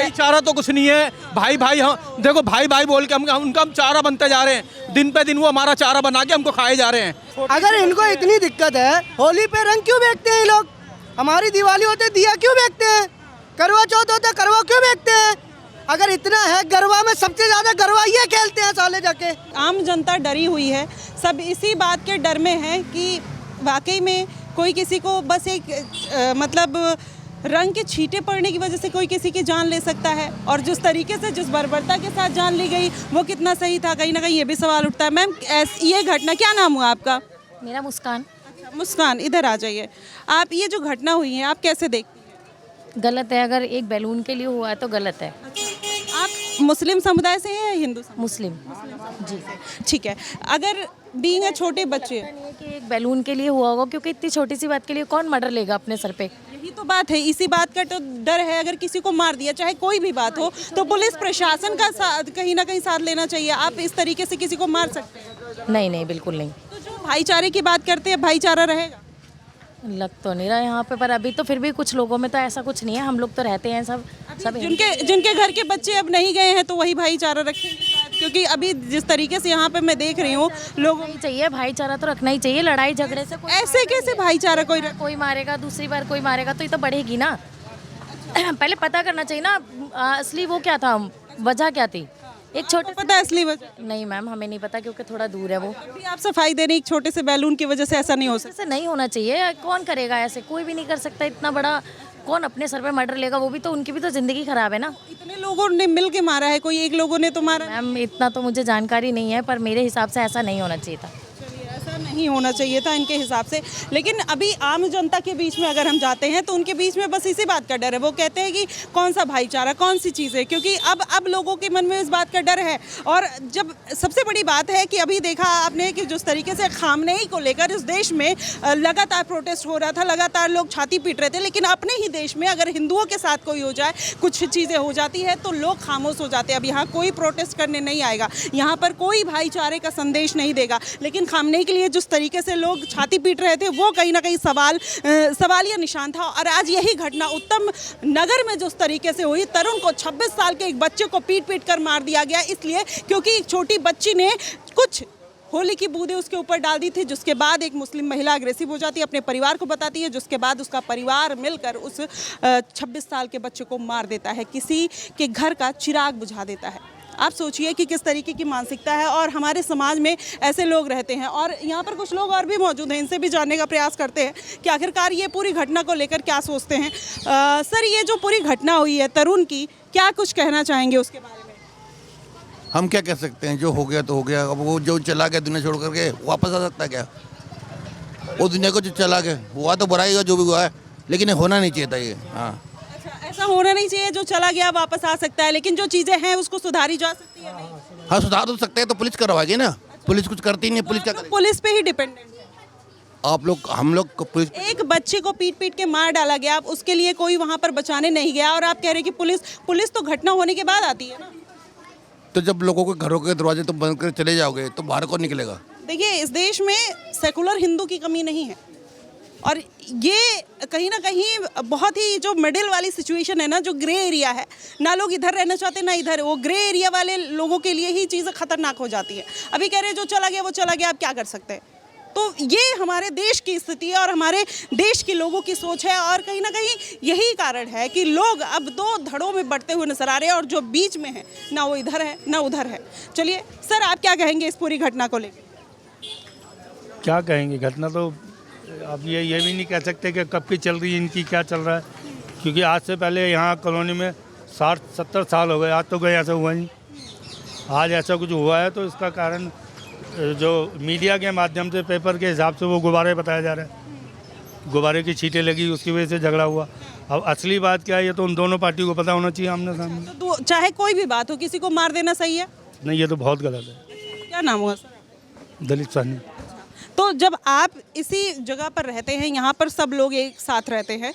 भाईचारा तो कुछ नहीं है। भाई भाई हम देखो, भाई भाई बोल के हम उनका हम चारा बनते जा रहे हैं। दिन पे दिन वो हमारा चारा बना के हमको खाए जा रहे हैं। अगर इनको इतनी दिक्कत है, होली पे रंग क्यों बेचते हैं ये लोग? हमारी दिवाली होते दिया क्यों बेचते हैं? करवा चौथ होता करवा क्यों बेचते हैं? अगर इतना है, गरबा में सबसे ज्यादा गरबा ये खेलते हैं साले जाके। आम जनता डरी हुई है, सब इसी बात के डर में है कि वाकई में कोई किसी को बस एक मतलब रंग के छींटे पड़ने की वजह से कोई किसी की जान ले सकता है। और जिस तरीके से जिस बर्बरता के साथ जान ली गई वो कितना सही था, कहीं ना कहीं ये भी सवाल उठता है। मैम, ये घटना, क्या नाम हुआ आपका? मेरा मुस्कान। मुस्कान, इधर आ जाइए। आप ये जो घटना हुई है आप कैसे देखती हैं? गलत है, अगर एक बैलून के लिए हुआ है तो गलत है। आप मुस्लिम समुदाय से हैं या हिंदू समुदाय? मुस्लिम जी। ठीक है, अगर बीइंग छोटे बच्चे, नहीं है कि एक बैलून के लिए हुआ होगा, क्योंकि इतनी छोटी सी बात के लिए कौन मर्डर लेगा अपने सर पे? यही तो बात है, इसी बात का तो डर है। अगर किसी को मार दिया, चाहे कोई भी बात हो, तो पुलिस प्रशासन का कहीं ना कहीं साथ लेना चाहिए। आप इस तरीके से किसी को मार सकते हैं? नहीं नहीं, बिल्कुल नहीं। तो जो भाईचारे की बात करते हैं, भाईचारा रहेगा? लग तो नहीं रहा यहाँ पे, पर अभी तो फिर भी कुछ लोगों में तो ऐसा कुछ नहीं है। हम लोग तो रहते हैं सब जिनके घर के बच्चे अब नहीं गए हैं तो वही भाईचारा रखेंगे शायद, क्योंकि अभी जिस तरीके से यहाँ पे मैं देख रही हूँ लोगों नहीं चाहिए। भाईचारा तो रखना ही चाहिए। लड़ाई झगड़े से ऐसे कैसे भाईचारा कोई मारेगा, दूसरी बार कोई मारेगा तो ये तो बढ़ेगी ना। पहले पता करना चाहिए ना असली वो क्या था, वजह क्या थी। एक छोटे पता है असली वजह? नहीं मैम, हमें नहीं पता, क्योंकि थोड़ा दूर है वो। अभी आप सफाई दे रही, एक छोटे से बैलून की वजह से ऐसा नहीं हो सकता? ऐसे नहीं होना चाहिए। कौन करेगा ऐसे? कोई भी नहीं कर सकता इतना बड़ा। कौन अपने सर पे मर्डर लेगा? वो भी तो, उनकी भी तो जिंदगी खराब है ना। इतने लोगों ने मिल के मारा है, कोई एक लोगों ने तो मारा? मैम इतना तो मुझे जानकारी नहीं है, पर मेरे हिसाब से ऐसा नहीं होना चाहिए था। ऐसा नहीं होना चाहिए था इनके हिसाब से। लेकिन अभी आम जनता के बीच में अगर हम जाते हैं तो उनके बीच में बस इसी बात का डर है। वो कहते हैं कि कौन सा भाईचारा, कौन सी चीज़ है, क्योंकि अब लोगों के मन में इस बात का डर है। और जब सबसे बड़ी बात है कि अभी देखा आपने कि जिस तरीके से खामनेई को लेकर इस देश में लगातार प्रोटेस्ट हो रहा था, लगातार लोग छाती पीट रहे थे, लेकिन अपने ही देश में अगर हिंदुओं के साथ कोई हो जाए, कुछ चीज़ें हो जाती है तो लोग खामोश हो जाते हैं। अब यहाँ कोई प्रोटेस्ट करने नहीं आएगा, यहाँ पर कोई भाईचारे का संदेश नहीं देगा। लेकिन खामनेई के लिए जिस तरीके से लोग छाती पीट रहे थे वो कहीं ना कहीं सवालिया निशान था। और आज यही घटना उत्तम नगर में जिस तरीके से हुई, तरुण को 26 साल के एक बच्चे को पीट पीट कर मार दिया गया, इसलिए क्योंकि एक छोटी बच्ची ने कुछ होली की बूंदें उसके ऊपर डाल दी थी, जिसके बाद एक मुस्लिम महिला अग्रेसिव हो जाती है, अपने परिवार को बताती है, जिसके बाद उसका परिवार मिलकर उस 26 साल के बच्चे को मार देता है, किसी के घर का चिराग बुझा देता है। आप सोचिए कि किस तरीके की मानसिकता है और हमारे समाज में ऐसे लोग रहते हैं। और यहाँ पर कुछ लोग और भी मौजूद हैं, इनसे भी जानने का प्रयास करते हैं कि आखिरकार ये पूरी घटना को लेकर क्या सोचते हैं। सर, ये जो पूरी घटना हुई है तरुण की, क्या कुछ कहना चाहेंगे उसके बारे में? हम क्या कह सकते हैं, जो हो गया तो हो गया। अब वो जो चला गया दुनिया छोड़ करके वापस आ सकता है क्या? वो दुनिया को जो चला गया हुआ तो बुराई हुआ, जो भी हुआ है, लेकिन होना नहीं चाहिए था ये। हाँ, ऐसा होना नहीं चाहिए। जो चला गया वापस आ सकता है, लेकिन जो चीजें हैं उसको सुधारी जा सकती है। नहीं, हाँ सुधार तो सकते हैं, तो पुलिस करवाएगी ना। पुलिस कुछ करती नहीं है, पुलिस क्या करेगी? पुलिस पे ही डिपेंडेंट है आप लोग, हम लोग को पुलिस। एक बच्चे को पीट पीट के मार डाला गया, अब उसके लिए कोई वहां पर बचाने नहीं गया, और आप कह रहे हैं कि पुलिस तो घटना होने के बाद आती है ना। तो जब लोगों के घरों के दरवाजे तो बंद कर चले जाओगे तो बाहर कौन निकलेगा? देखिए, इस देश में सेकुलर हिंदू की कमी नहीं है, और ये कहीं ना कहीं बहुत ही जो मिडिल वाली सिचुएशन है ना, जो ग्रे एरिया है ना, लोग इधर रहना चाहते ना इधर, वो ग्रे एरिया वाले लोगों के लिए ही चीज़ें खतरनाक हो जाती है। अभी कह रहे हैं जो चला गया वो चला गया, आप क्या कर सकते हैं? तो ये हमारे देश की स्थिति है और हमारे देश के लोगों की सोच है, और कहीं ना कहीं यही कारण है कि लोग अब दो धड़ों में बढ़ते हुए नजर आ रहे हैं, और जो बीच में है ना वो इधर है ना उधर है। चलिए सर, आप क्या कहेंगे इस पूरी घटना को लेकर? क्या कहेंगे, घटना तो अब ये भी नहीं कह सकते कि कब की चल रही है, इनकी क्या चल रहा है, क्योंकि आज से पहले यहाँ कॉलोनी में 60-70 साल हो गए, आज तो कोई ऐसा हुआ नहीं। आज ऐसा कुछ हुआ है तो इसका कारण जो मीडिया के माध्यम से, पेपर के हिसाब से वो गुब्बारे बताया जा रहा है, गुब्बारे की छींटें लगी, उसकी वजह से झगड़ा हुआ। अब असली बात क्या है, ये तो उन दोनों पार्टियों को पता होना चाहिए आमने सामने। तो चाहे कोई भी बात हो, किसी को मार देना सही है? नहीं, ये तो बहुत गलत है। क्या नाम हुआ सर? दलित सानी। तो जब आप इसी जगह पर रहते हैं, यहाँ पर सब लोग एक साथ रहते हैं,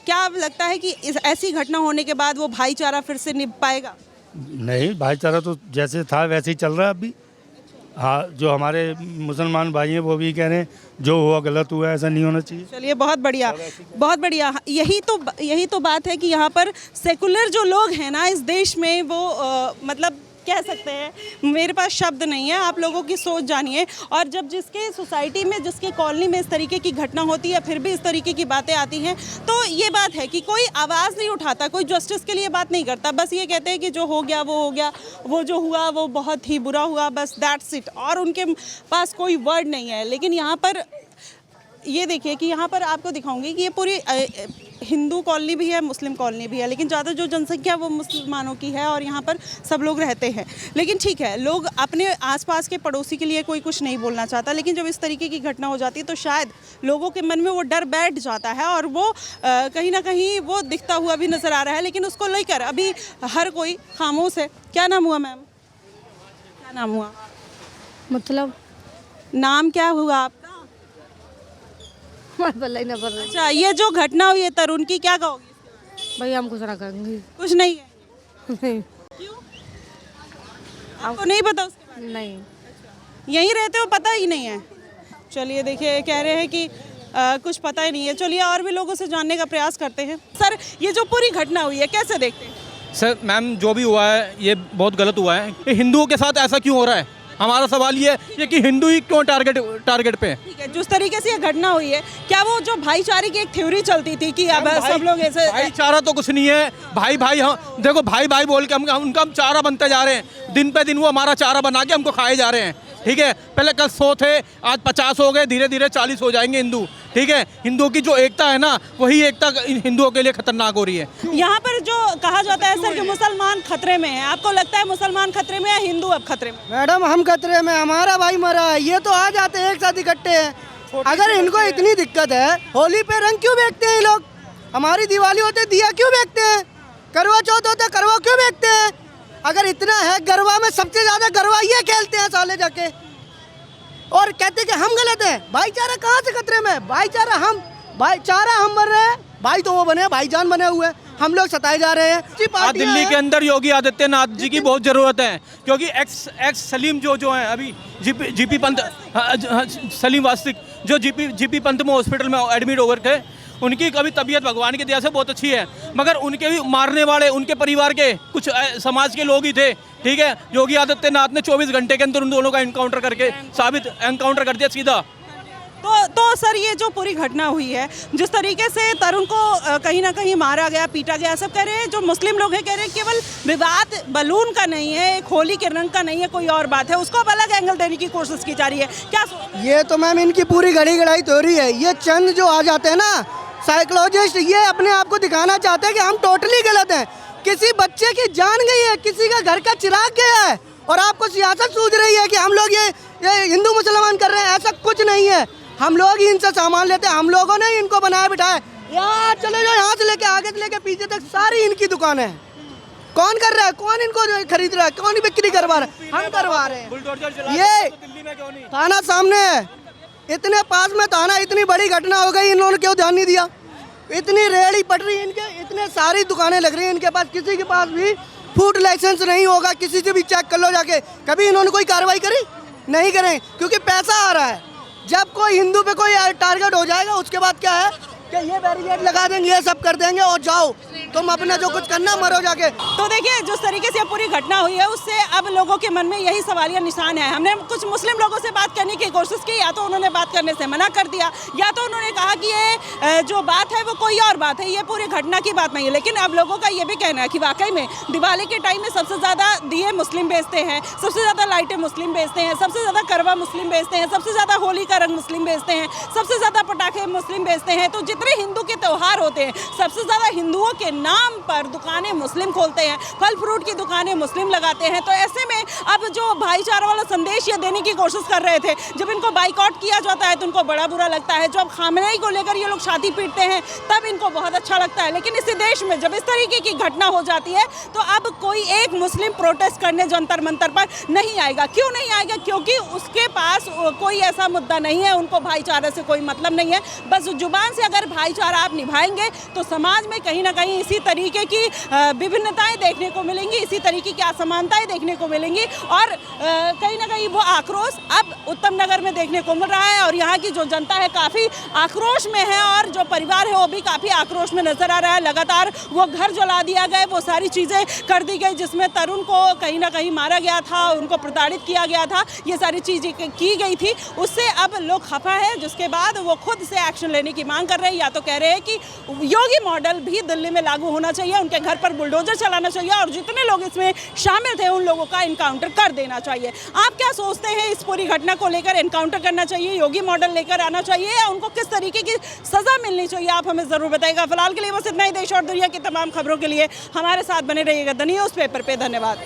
क्या अब लगता है कि ऐसी घटना होने के बाद वो भाईचारा फिर से निभ पाएगा? नहीं, भाईचारा तो जैसे था वैसे ही चल रहा है अभी। हाँ, जो हमारे मुसलमान भाई हैं वो भी कह रहे हैं जो हुआ गलत हुआ, ऐसा नहीं होना चाहिए। चलिए, बहुत बढ़िया, बहुत बढ़िया। यही तो बात है कि यहाँ पर सेकुलर जो लोग हैं ना इस देश में वो मतलब कह सकते हैं, मेरे पास शब्द नहीं है, आप लोगों की सोच जानिए। और जब जिसके सोसाइटी में, जिसके कॉलोनी में इस तरीके की घटना होती है, फिर भी इस तरीके की बातें आती हैं, तो ये बात है कि कोई आवाज़ नहीं उठाता, कोई जस्टिस के लिए बात नहीं करता, बस ये कहते हैं कि जो हो गया वो हो गया, वो जो हुआ वो बहुत ही बुरा हुआ, बस दैट्स इट। और उनके पास कोई वर्ड नहीं है। लेकिन यहाँ पर ये देखिए कि यहाँ पर आपको दिखाऊंगी कि ये पूरी हिंदू कॉलोनी भी है, मुस्लिम कॉलोनी भी है, लेकिन ज़्यादा जो जनसंख्या वो मुसलमानों की है और यहाँ पर सब लोग रहते हैं। लेकिन ठीक है, लोग अपने आसपास के पड़ोसी के लिए कोई कुछ नहीं बोलना चाहता, लेकिन जब इस तरीके की घटना हो जाती है तो शायद लोगों के मन में वो डर बैठ जाता है और वो कहीं ना कहीं वो दिखता हुआ भी नज़र आ रहा है। लेकिन उसको लेकर अभी हर कोई खामोश है। क्या नाम हुआ मैम? क्या नाम हुआ? मतलब नाम क्या हुआ आपका? अच्छा, ये जो घटना हुई है तरुण की, क्या कहोगे? भाई हम कुछ ना करेंगे। कुछ नहीं है? नहीं क्यों? आपको नहीं पता उसके बारे में? नहीं, यहीं रहते हो, पता ही नहीं है? चलिए, देखिए कह रहे हैं कि कुछ पता ही नहीं है। चलिए और भी लोगों से जानने का प्रयास करते हैं। सर, ये जो पूरी घटना हुई है कैसे देखते हैं? सर मैम, जो भी हुआ है ये बहुत गलत हुआ है। ये हिंदुओं के साथ ऐसा क्यों हो रहा है? हमारा सवाल ये है कि हिंदू ही क्यों टारगेट पे? ठीक है, जिस तरीके से ये घटना हुई है, क्या वो जो भाईचारे की एक थ्योरी चलती थी कि अब सब लोग ऐसे? भाईचारा तो कुछ नहीं है। भाई भाई, हम देखो भाई भाई बोल के हम उनका चारा बनते जा रहे हैं। दिन पे दिन वो हमारा चारा बना के हमको खाए जा रहे हैं। ठीक है, पहले कल 100 थे, आज 50 हो गए, धीरे धीरे 40 हो जाएंगे हिंदू। ठीक है, हिंदुओं की जो एकता है ना, वही एकता हिंदुओं के लिए खतरनाक हो रही है। यहाँ पर जो कहा जाता है सर कि मुसलमान खतरे में है, आपको लगता है मुसलमान खतरे में या हिंदू अब खतरे में? मैडम, हम खतरे में, हमारा भाई मरा है, ये तो आ जाते हैं एक साथ इकट्ठे हैं। अगर इनको इतनी दिक्कत है, होली पे रंग क्यों बेचते हैं ये लोग? हमारी दिवाली होते दिया क्यों बेचते हैं? करवा चौथ होता करवा क्यों बेचते हैं? अगर इतना है गरबा में, सबसे ज्यादा गरबा ये खेलते हैं साले जाके, और कहते कि हम गलत हैं। भाईचारा कहाँ से खतरे में? भाईचारा हम बन रहे हैं, भाई तो वो बने, भाईजान बने हुए हैं, हम लोग सताए जा रहे हैं। आज दिल्ली के अंदर योगी आदित्यनाथ जी की बहुत जरूरत है, क्योंकि एक्स सलीम जो हैं अभी जीपी पंत, सलीम वास्तिक जो जीपी पंत में हॉस्पिटल में एडमिट होकर थे, उनकी कभी तबीयत भगवान की दया से बहुत अच्छी है, मगर उनके भी मारने वाले उनके परिवार के कुछ समाज के लोग ही थे। ठीक है, योगी आदित्यनाथ ने 24 घंटे के अंदर उन दोनों का एनकाउंटर करके एनकाउंटर कर दिया सीधा। तो सर, ये जो पूरी घटना हुई है, जिस तरीके से तरुण को कहीं ना कहीं मारा गया, पीटा गया, सब कह रहे हैं, जो मुस्लिम लोग हैं कह रहे हैं केवल विवाद बलून का नहीं है, एक होली के रंग का नहीं है, कोई और बात है, उसको अब अलग एंगल देने की कोशिश की जा रही है। क्या ये तो मैम इनकी पूरी घड़ी गड़ाई थ्योरी है। ये चंद जो आ जाते हैं ना साइकोलॉजिस्ट, ये अपने आप को दिखाना चाहते हैं कि हम टोटली गलत हैं। किसी बच्चे की जान गई है, किसी का घर का चिराग गया है, और आपको सियासत सूझ रही है कि हम लोग ये हिंदू मुसलमान कर रहे हैं। ऐसा कुछ नहीं है, हम लोग ही इनसे सामान लेते हैं, हम लोगों ने इनको बनाया बिठाया। यहाँ चले जाओ, यहाँ से लेके आगे से लेके पीछे तक सारी इनकी दुकानें हैं। कौन कर रहा है? कौन इनको खरीद रहा है? कौन बिक्री करवा रहा है? हम करवा रहे हैं। ये थाना सामने है, इतने पास में थाना, इतनी बड़ी घटना हो गई, इन्होंने क्यों ध्यान नहीं दिया? इतनी रेहड़ी पट रही है इनके, इतने सारी दुकानें लग रही हैं इनके पास, किसी के पास भी फूड लाइसेंस नहीं होगा, किसी से भी चेक कर लो जाके। कभी इन्होंने कोई कार्रवाई करी? नहीं करें, क्योंकि पैसा आ रहा है। जब कोई हिंदू पे कोई टारगेट हो जाएगा, उसके बाद क्या है कि ये बैरिकेड लगा देंगे, ये सब कर देंगे, और जाओ तुम अपना जो कुछ करना मरो जाके। तो देखिए, जिस तरीके से पूरी घटना हुई है, उससे अब लोगों के मन में यही सवालिया निशान है। हमने कुछ मुस्लिम लोगों से बात करने की कोशिश की, या तो उन्होंने बात करने से मना कर दिया, या तो उन्होंने कहा कि ये जो बात है वो कोई और बात है, ये पूरी घटना की बात नहीं है। लेकिन अब लोगों का ये भी कहना है कि वाकई में दिवाली के टाइम में सबसे ज़्यादा दिए मुस्लिम बेचते हैं, सबसे ज़्यादा लाइटें मुस्लिम बेचते हैं, सबसे ज़्यादा करवा मुस्लिम बेचते हैं, सबसे ज़्यादा होली का रंग मुस्लिम बेचते हैं, सबसे ज़्यादा पटाखे मुस्लिम बेचते हैं। तो जितने हिंदू के त्यौहार होते हैं, सबसे ज़्यादा हिंदुओं के नाम पर दुकानें मुस्लिम खोलते हैं, फल फ्रूट की दुकानें मुस्लिम लगाते हैं। तो ऐसे में अब जो भाईचारा वाला संदेश ये देने की कोशिश कर रहे थे, जब इनको बाइकआउट किया जाता है तो उनको बड़ा बुरा लगता है, जब खामनेई को लेकर ये लोग छाती पीटते हैं तब इनको बहुत अच्छा लगता है। लेकिन इसी देश में जब इस तरीके की घटना हो जाती है तो अब कोई एक मुस्लिम प्रोटेस्ट करने जंतर मंतर पर नहीं आएगा। क्यों नहीं आएगा? क्योंकि उसके पास कोई ऐसा मुद्दा नहीं है, उनको भाईचारे से कोई मतलब नहीं है। बस जुबान से अगर भाईचारा आप निभाएंगे तो समाज में कहीं ना कहीं इसी इसी तरीके की विभिन्नताएं देखने को मिलेंगी, इसी तरीके की असमानताएं देखने को मिलेंगी और कहीं ना कहीं वो आक्रोश अब उत्तम नगर में देखने को मिल रहा है और यहाँ की जो जनता है काफ़ी आक्रोश में है और जो परिवार है वो भी काफ़ी आक्रोश में नजर आ रहा है। लगातार वो घर जला दिया गया, वो सारी चीज़ें कर दी गई जिसमें तरुण को कहीं ना कहीं मारा गया था, उनको प्रताड़ित किया गया था, ये सारी चीज़ें की गई थी। उससे अब लोग खफा है, जिसके बाद वो खुद से एक्शन लेने की मांग कर रहे हैं। या तो कह रहे हैं कि योगी मॉडल भी दिल्ली में लागू होना चाहिए, उनके घर पर बुलडोजर चलाना चाहिए और जितने लोग इसमें शामिल थे उन लोगों का इनकाउंटर कर देना चाहिए। आप क्या सोचते हैं इस पूरी घटना को लेकर? इनकाउंटर करना चाहिए, योगी मॉडल लेकर आना चाहिए या उनको किस तरीके की सजा मिलनी चाहिए? आप हमें ज़रूर बताइएगा। फिलहाल के लिए बस इतना ही। देश और दुनिया की तमाम खबरों के लिए हमारे साथ बने रहिएगा द न्यूज़ पेपर पे। धन्यवाद।